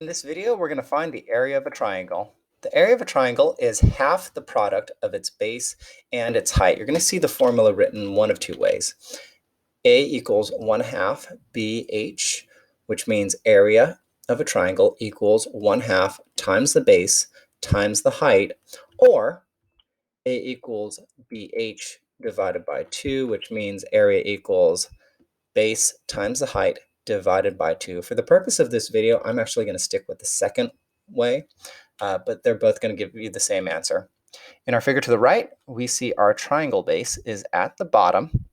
In this video, we're going to find the area of a triangle. The area of a triangle is half the product of its base and its height. You're going to see the formula written one of two ways. A equals 1/2 BH, which means area of a triangle equals 1/2 times the base times the height, or A equals BH divided by 2, which means area equals base times the height divided by 2. For the purpose of this video, I'm actually going to stick with the second way, but they're both going to give you the same answer. In our figure to the right, we see our triangle base is at the bottom,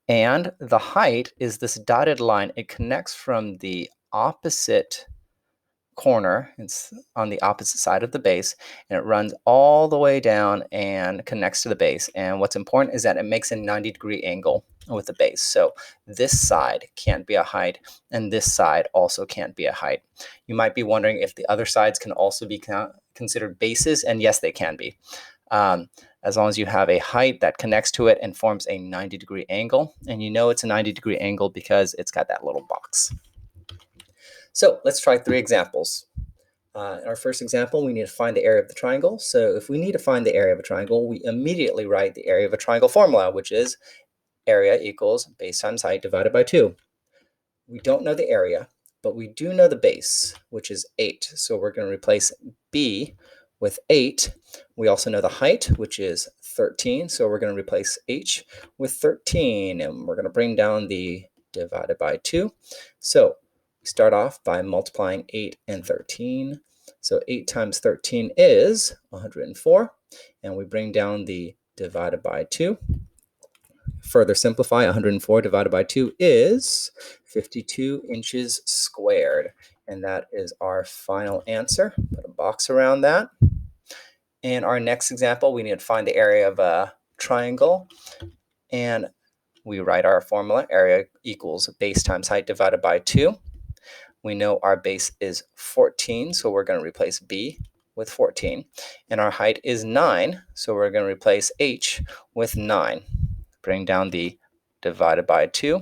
and the height is this dotted line. It connects from the opposite corner. It's on the opposite side of the base, and it runs all the way down and connects to the base. And what's important is that it makes a 90-degree angle with the base. So this side can't be a height, and this side also can't be a height. You might be wondering if the other sides can also be considered bases, and yes, they can be. As long as you have a height that connects to it and forms a 90-degree angle, and you know it's a 90-degree angle because it's got that little box. So let's try 3 examples. In our first example, we need to find the area of the triangle. So if we need to find the area of a triangle, we immediately write the area of a triangle formula, which is area equals base times height divided by 2. We don't know the area, but we do know the base, which is 8. So we're going to replace B with 8. We also know the height, which is 13. So we're going to replace H with 13. And we're going to bring down the divided by 2. So we start off by multiplying 8 and 13. So 8 times 13 is 104. And we bring down the divided by 2. Further simplify, 104 divided by 2 is 52 inches squared. And that is our final answer. Put a box around that. In our next example, we need to find the area of a triangle. And we write our formula, area equals base times height divided by 2. We know our base is 14, so we're going to replace B with 14. And our height is 9, so we're going to replace H with 9. Bring down the divided by 2.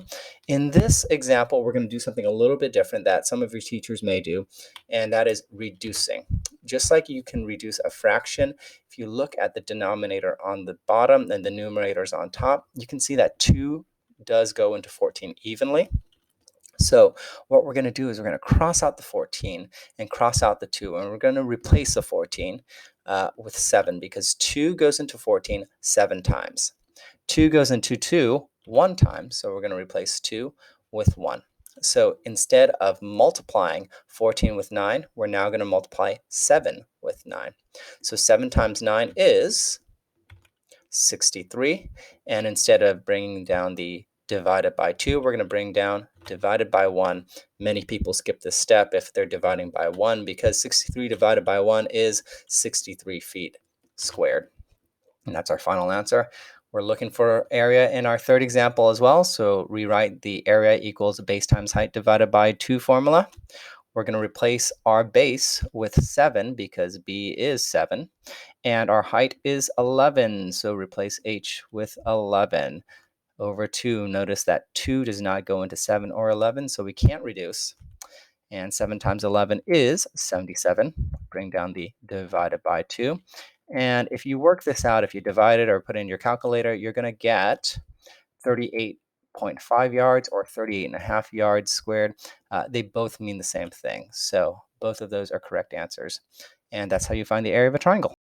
In this example, we're going to do something a little bit different that some of your teachers may do, and that is reducing. Just like you can reduce a fraction, if you look at the denominator on the bottom and the numerators on top, you can see that 2 does go into 14 evenly. So what we're going to do is we're going to cross out the 14 and cross out the 2, and we're going to replace the 14 with 7, because 2 goes into 14 7 times. 2 goes into 2 1 time, so we're going to replace 2 with 1. So instead of multiplying 14 with 9, we're now going to multiply 7 with 9. So 7 times 9 is 63, and instead of bringing down the divided by 2, we're going to bring down divided by 1. Many people skip this step if they're dividing by 1, because 63 divided by 1 is 63 feet squared. And that's our final answer. We're looking for area in our third example as well, so rewrite the area equals base times height divided by 2 formula. We're going to replace our base with 7 because B is 7, and our height is 11, so replace H with 11 over 2. Notice that 2 does not go into 7 or 11, so we can't reduce. And 7 times 11 is 77. Bring down the divided by 2. And if you work this out, if you divide it or put it in your calculator, you're going to get 38.5 yards or 38.5 yards squared. They both mean the same thing. So both of those are correct answers. And that's how you find the area of a triangle.